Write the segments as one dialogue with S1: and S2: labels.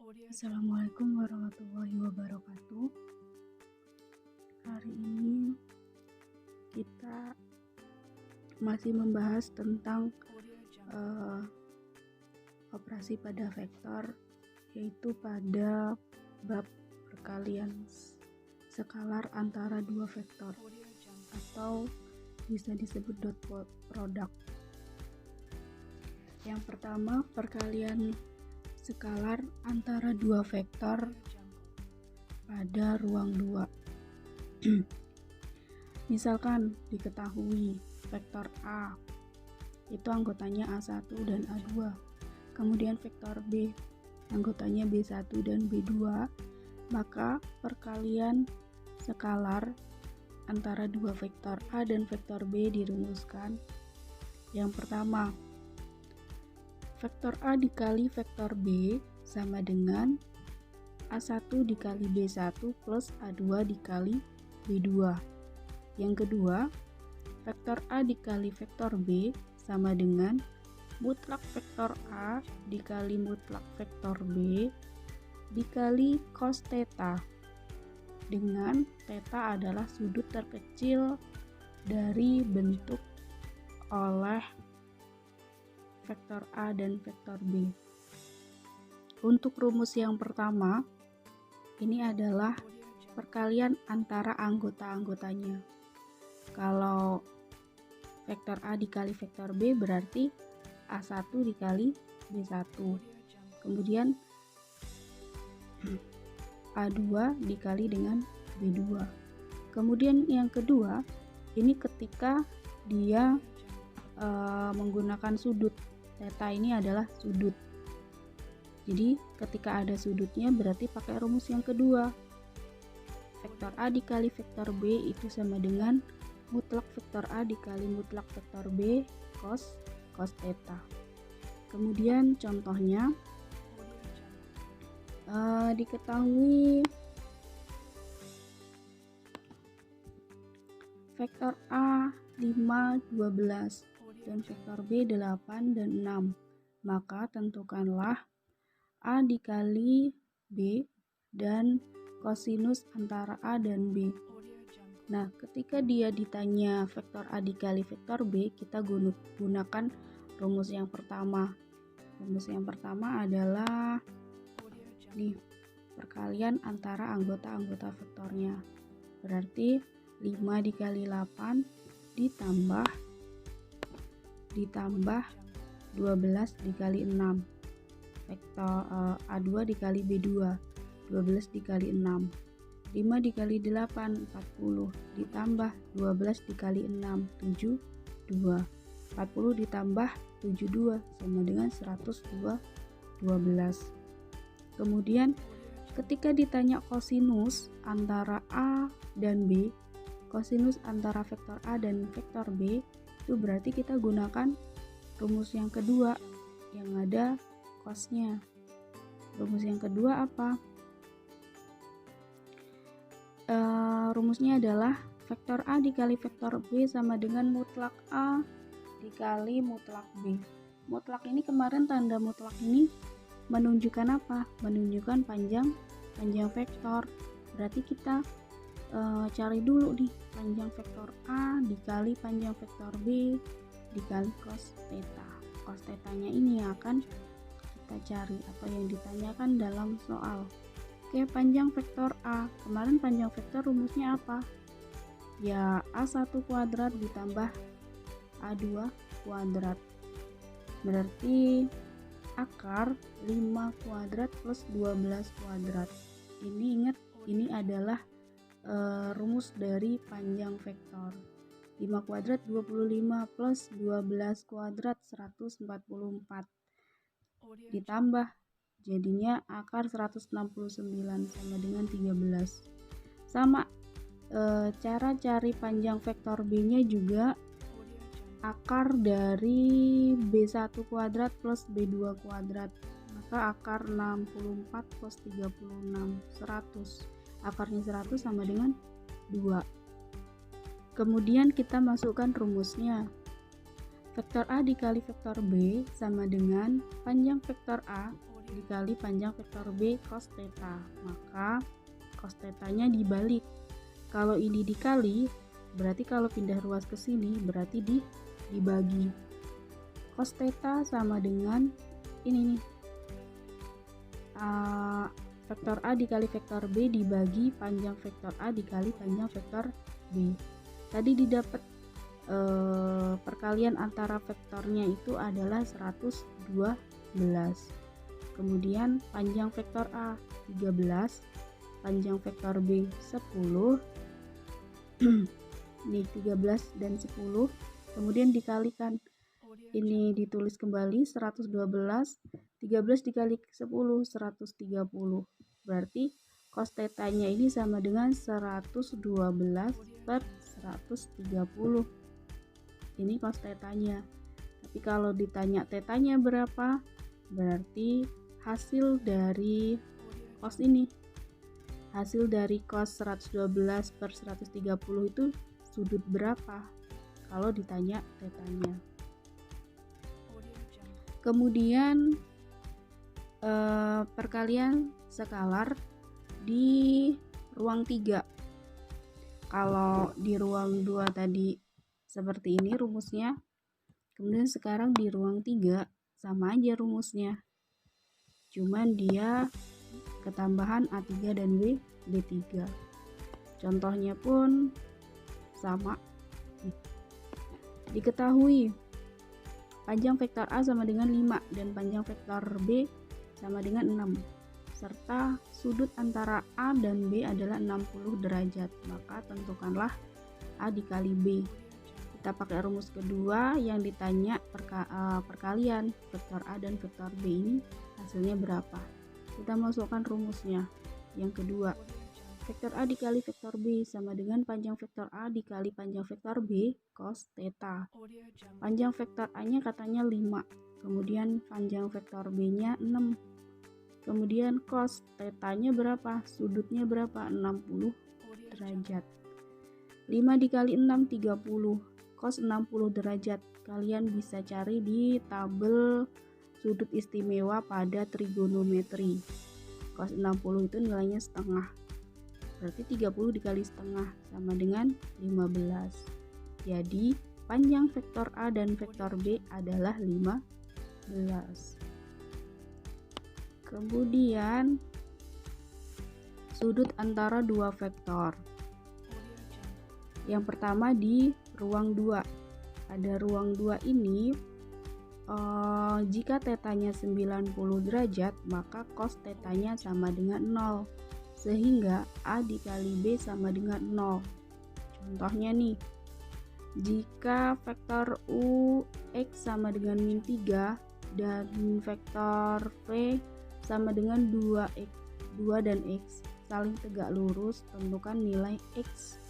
S1: Assalamualaikum warahmatullahi wabarakatuh. Hari ini kita masih membahas tentang operasi pada vektor, yaitu pada bab perkalian skalar antara dua vektor atau bisa disebut dot product. Yang pertama, perkalian skalar antara dua vektor pada ruang 2. Misalkan diketahui vektor A itu anggotanya A1 dan A2, kemudian vektor B anggotanya B1 dan B2, maka perkalian skalar antara dua vektor A dan vektor B dirumuskan. Yang pertama, vektor A dikali vektor B sama dengan A1 dikali B1 plus A2 dikali B2. Yang kedua, vektor A dikali vektor B sama dengan mutlak vektor A dikali mutlak vektor B dikali cos theta, dengan theta adalah sudut terkecil dari bentuk oleh vektor A dan vektor B. Untuk rumus yang pertama, ini adalah perkalian antara anggota-anggotanya. Kalau vektor A dikali vektor B berarti A1 dikali B1. Kemudian A2 dikali dengan B2. Kemudian yang kedua, ini ketika dia menggunakan sudut. Theta ini adalah sudut. Jadi ketika ada sudutnya berarti pakai rumus yang kedua. Vektor A dikali vektor B itu sama dengan mutlak vektor A dikali mutlak vektor B cos theta. Kemudian contohnya diketahui vektor A 5, 12 dan vektor B 8 dan 6, maka tentukanlah A dikali B dan kosinus antara A dan B. Nah, ketika dia ditanya vektor A dikali vektor B, kita gunakan rumus yang pertama. Rumus yang pertama adalah perkalian antara anggota-anggota vektornya. Berarti 5 dikali 8 ditambah 12 dikali 6, vektor A2 dikali B2, 12 dikali 6, 5 dikali 8 40 ditambah 12 dikali 6 72, 40 ditambah 72 sama dengan 112. Kemudian ketika ditanya kosinus antara A dan B, kosinus antara vektor A dan vektor B, itu berarti kita gunakan rumus yang kedua yang ada cosnya. Rumus yang kedua apa? Rumusnya adalah vektor A dikali vektor B sama dengan mutlak A dikali mutlak B. Mutlak ini kemarin tanda mutlak ini menunjukkan apa? Menunjukkan panjang vektor. Berarti kita cari dulu nih panjang vektor A dikali panjang vektor B dikali cos theta. Cos theta-nya ini yang akan kita cari atau yang ditanyakan dalam soal. Oke, panjang vektor A. Kemarin panjang vektor rumusnya apa? Ya, A1 kuadrat ditambah A2 kuadrat. Berarti akar 5 kuadrat plus 12 kuadrat. Ini ingat, ini adalah rumus dari panjang vektor. 5 kuadrat 25 plus 12 kuadrat 144 ditambah jadinya akar 169 sama dengan 13. Sama cara cari panjang vektor B nya juga akar dari B1 kuadrat plus B2 kuadrat, maka akar 64 plus 36 100. Akarnya 100 sama dengan 2. Kemudian kita masukkan rumusnya. Vektor A dikali vektor B sama dengan panjang vektor A dikali panjang vektor B cos theta. Maka cos theta-nya dibalik. Kalau ini dikali, berarti kalau pindah ruas ke sini berarti dibagi. Cos theta sama dengan ini nih. Vektor A dikali vektor B dibagi panjang vektor A dikali panjang vektor B. Tadi didapat perkalian antara vektornya itu adalah 112. Kemudian panjang vektor A 13, panjang vektor B 10. Nih 13 dan 10. Kemudian dikalikan. Ini ditulis kembali 112, 13 dikali 10 130. Berarti cos theta-nya ini sama dengan 112 per 130. Ini cos theta-nya. Tapi kalau ditanya theta-nya berapa, berarti hasil dari cos ini. Hasil dari cos 112 per 130 itu sudut berapa? Kalau ditanya theta-nya. Kemudian perkalian skalar di ruang 3. Kalau di ruang 2 tadi seperti ini rumusnya, kemudian sekarang di ruang 3 sama aja rumusnya, cuman dia ketambahan A3 dan B3. Contohnya pun sama. Diketahui panjang vektor A sama dengan 5 dan panjang vektor B sama dengan 6, serta sudut antara A dan B adalah 60 derajat. Maka tentukanlah A dikali B. Kita pakai rumus kedua yang ditanya perkalian vektor A dan vektor B ini hasilnya berapa. Kita masukkan rumusnya yang kedua. Vektor A dikali vektor B sama dengan panjang vektor A dikali panjang vektor B cos theta. Panjang vektor A-nya katanya 5, kemudian panjang vektor B-nya 6. Kemudian cos theta-nya berapa? Sudutnya berapa? 60 derajat. 5 dikali 6 30. Cos 60 derajat. Kalian bisa cari di tabel sudut istimewa pada trigonometri. Cos 60 itu nilainya setengah. Berarti 30 dikali setengah sama dengan 15. Jadi panjang vektor A dan vektor B adalah 15. Kemudian sudut antara dua vektor. Yang pertama di ruang 2. Pada ruang 2 ini jika tetanya 90 derajat, maka cos tetanya sama dengan 0. Sehingga A dikali B sama dengan 0. Contohnya nih, jika vektor U X sama dengan min 3 dan vektor V sama dengan 2X, 2 dan X saling tegak lurus, tentukan nilai X.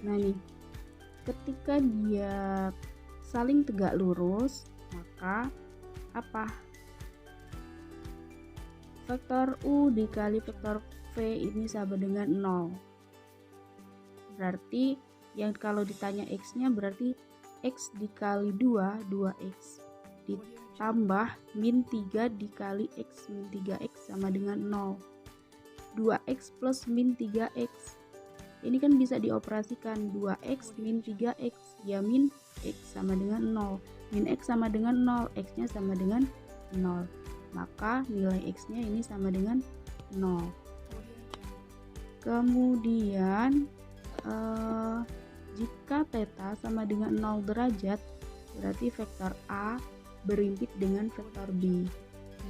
S1: Nah nih, ketika dia saling tegak lurus, maka apa? Vektor U dikali vektor V ini sama dengan 0. Berarti yang kalau ditanya X-nya berarti X dikali 2, 2X. Ditambah min 3 dikali X, min 3X sama dengan 0. 2X plus min 3X. Ini kan bisa dioperasikan 2X min 3X. Ya min X sama dengan 0. Min X sama dengan 0, X-nya sama dengan 0. Maka nilai X-nya ini sama dengan 0. Kemudian jika theta sama dengan 0 derajat, berarti vektor A berimpit dengan vektor B.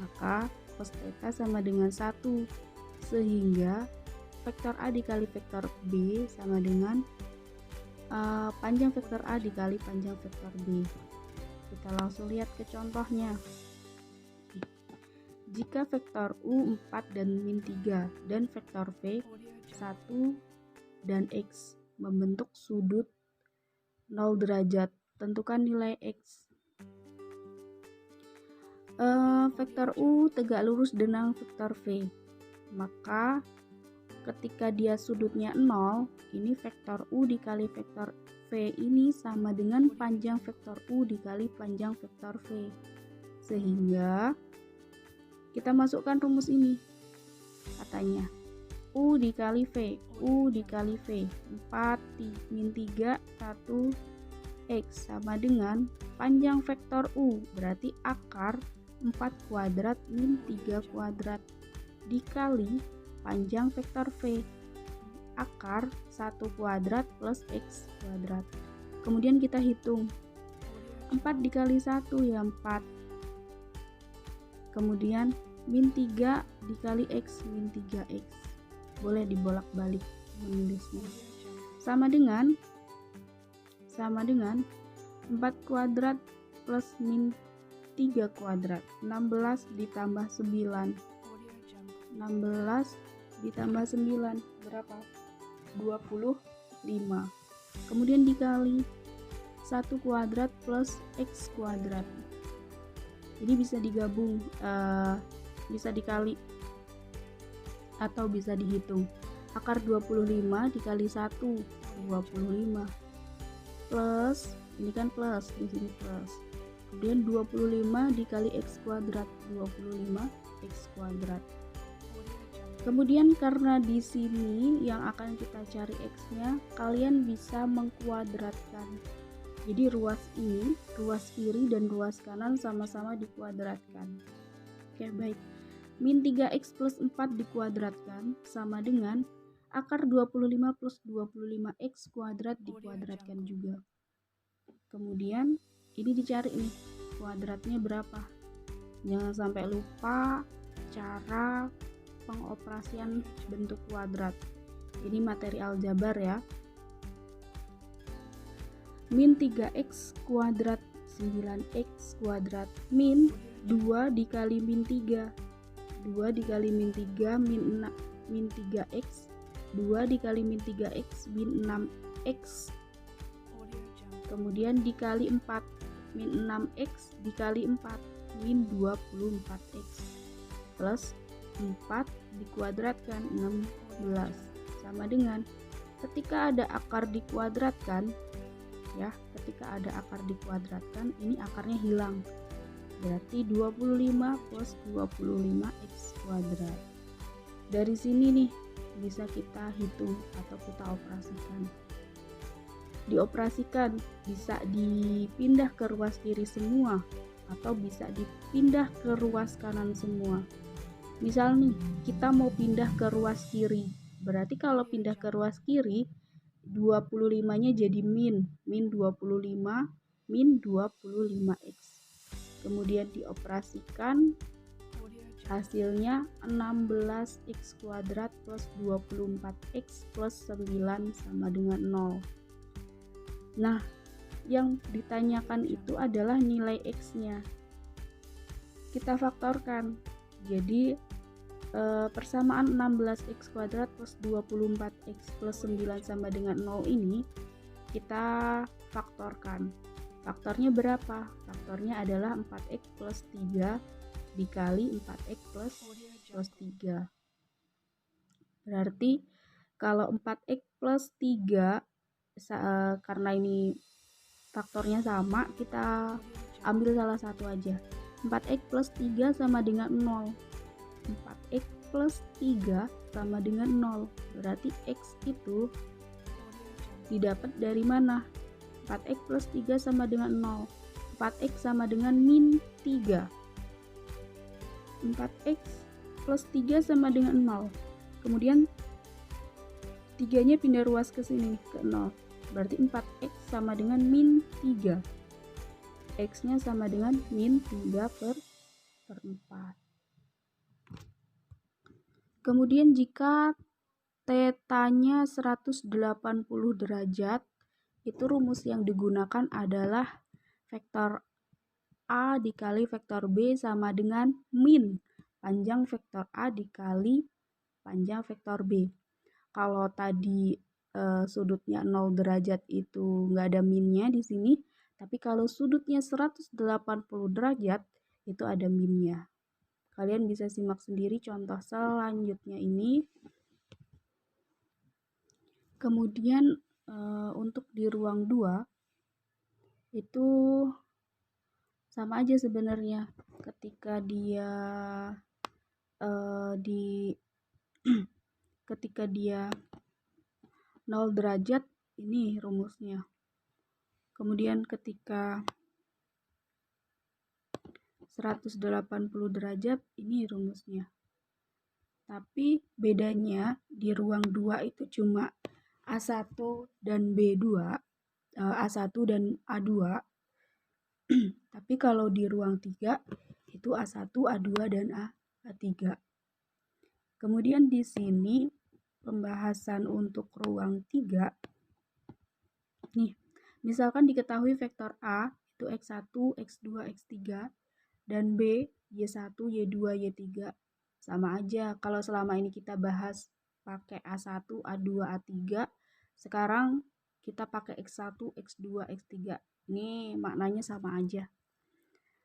S1: Maka cos theta sama dengan 1. Sehingga vektor A dikali vektor B sama dengan panjang vektor A dikali panjang vektor B. Kita langsung lihat ke contohnya. Jika vektor U 4 dan min 3 dan vektor V 1 dan X membentuk sudut 0 derajat, tentukan nilai X. Vektor U tegak lurus dengan vektor V. Maka ketika dia sudutnya 0, ini vektor U dikali vektor V ini sama dengan panjang vektor U dikali panjang vektor V. Sehingga Kita masukkan rumus ini. Katanya U dikali V, U dikali V 4 min 3 1 X sama dengan panjang vektor U, berarti akar 4 kuadrat min 3 kuadrat dikali panjang vektor V, akar 1 kuadrat plus X kuadrat. Kemudian kita hitung 4 dikali 1 ya 4, kemudian min 3 dikali X min 3X, boleh dibolak-balik menulisnya, sama dengan 4 kuadrat plus min 3 kuadrat, 16 ditambah 9, 16 ditambah 9 berapa? 25. Kemudian dikali 1 kuadrat plus X kuadrat. Ini bisa digabung, bisa dikali atau bisa dihitung. Akar 25 dikali 1, 25. Plus, ini kan plus, di sini plus. Kemudian 25 dikali X kuadrat, 25 X kuadrat. Kemudian karena di sini yang akan kita cari X-nya, kalian bisa mengkuadratkan. Jadi ruas ini, ruas kiri dan ruas kanan sama-sama dikuadratkan. Oke, baik. Min 3X plus 4 dikuadratkan sama dengan akar 25 plus 25X kuadrat dikuadratkan juga. Kemudian ini dicari nih, kuadratnya berapa. Jangan sampai lupa cara pengoperasian bentuk kuadrat. Ini materi aljabar ya. Min 3X kuadrat 9X kuadrat min 2 dikali min 3, 2 dikali min 3 min 3X, 2 dikali min 3X min 6X, kemudian dikali 4 min 6X dikali 4 min 24X plus 4 dikuadratkan 16 sama dengan, ketika ada akar dikuadratkan ya, ketika ada akar dikuadratkan ini akarnya hilang, berarti 25 plus 25X kuadrat. Dari sini nih bisa kita hitung atau kita operasikan. Dioperasikan bisa dipindah ke ruas kiri semua atau bisa dipindah ke ruas kanan semua. Misal nih kita mau pindah ke ruas kiri, berarti kalau pindah ke ruas kiri 25-nya jadi min 25 min 25X, kemudian dioperasikan, hasilnya 16X kuadrat plus 24X plus 9 sama dengan 0. Nah, yang ditanyakan itu adalah nilai X-nya. Kita faktorkan. Jadi persamaan 16X kuadrat plus 24X plus 9 sama dengan 0 ini kita faktorkan. Faktornya berapa? Faktornya adalah 4X plus 3 dikali 4X plus 3. Berarti kalau 4X plus 3, karena ini faktornya sama, kita ambil salah satu aja. 4X plus 3 sama dengan 0. 4X plus 3 sama dengan 0. Berarti X itu didapat dari mana? 4X plus 3 sama dengan 0. 4X sama dengan min 3. 4X plus 3 sama dengan 0. Kemudian 3-nya pindah ruas ke sini, ke 0. Berarti 4X sama dengan min 3. X-nya sama dengan min 3 per 4. Kemudian jika θ-nya 180 derajat, itu rumus yang digunakan adalah vektor A dikali vektor B sama dengan min panjang vektor A dikali panjang vektor B. Kalau tadi sudutnya 0 derajat itu nggak ada minnya di sini, tapi kalau sudutnya 180 derajat itu ada minnya. Kalian bisa simak sendiri contoh selanjutnya ini. Kemudian untuk di ruang 2 itu sama aja sebenarnya. Ketika dia di ketika dia 0 derajat ini rumusnya. Kemudian ketika 180 derajat ini rumusnya. Tapi bedanya di ruang 2 itu cuma A1 dan B2, A1 dan A2. Tapi kalau di ruang 3 itu A1, A2 dan A3. Kemudian di sini pembahasan untuk ruang 3. Nih, misalkan diketahui vektor A itu X1, X2, X3 dan B Y1, Y2, Y3. Sama aja kalau selama ini kita bahas pakai A1, A2, A3, sekarang kita pakai X1, X2, X3. Ini maknanya sama aja.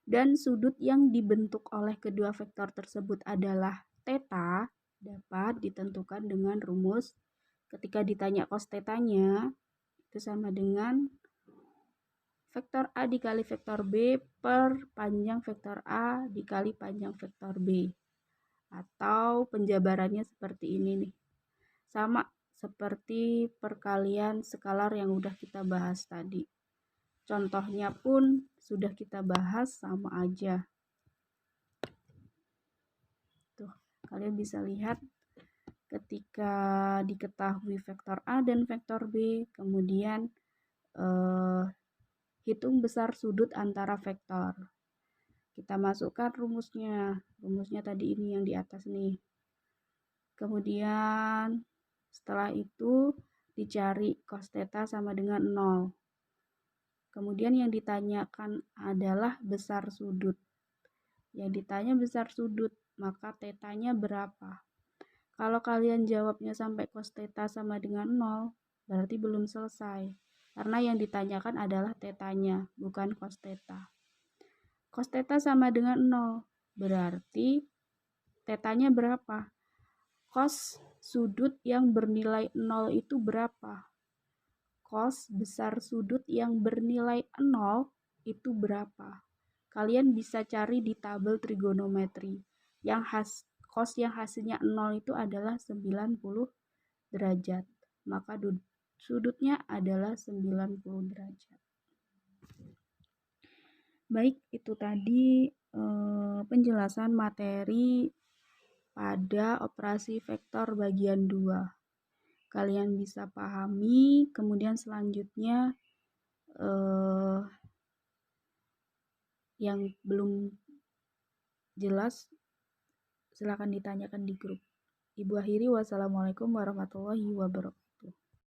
S1: Dan sudut yang dibentuk oleh kedua vektor tersebut adalah theta dapat ditentukan dengan rumus ketika ditanya cos theta-nya itu sama dengan vektor A dikali vektor B per panjang vektor A dikali panjang vektor B. Atau penjabarannya seperti ini nih. Sama seperti perkalian skalar yang udah kita bahas tadi. Contohnya pun sudah kita bahas sama aja. Tuh, kalian bisa lihat ketika diketahui vektor A dan vektor B, kemudian hitung besar sudut antara vektor. Kita masukkan rumusnya. Rumusnya tadi ini yang di atas nih. Kemudian setelah itu dicari cos theta sama dengan 0. Kemudian yang ditanyakan adalah besar sudut. Yang ditanya besar sudut, maka tetanya berapa? Kalau kalian jawabnya sampai cos theta sama dengan 0, berarti belum selesai. Karena yang ditanyakan adalah tetanya, bukan cos theta. Cos theta sama dengan 0, berarti tetanya berapa? Cos sudut yang bernilai 0 itu berapa? Cos besar sudut yang bernilai 0 itu berapa? Kalian bisa cari di tabel trigonometri. Cos yang hasilnya 0 itu adalah 90 derajat. Maka sudutnya adalah 90 derajat. Baik, itu tadi penjelasan materi pada operasi vektor bagian 2. Kalian bisa pahami, kemudian selanjutnya yang belum jelas silakan ditanyakan di grup. Ibu akhiri, wassalamualaikum warahmatullahi wabarakatuh.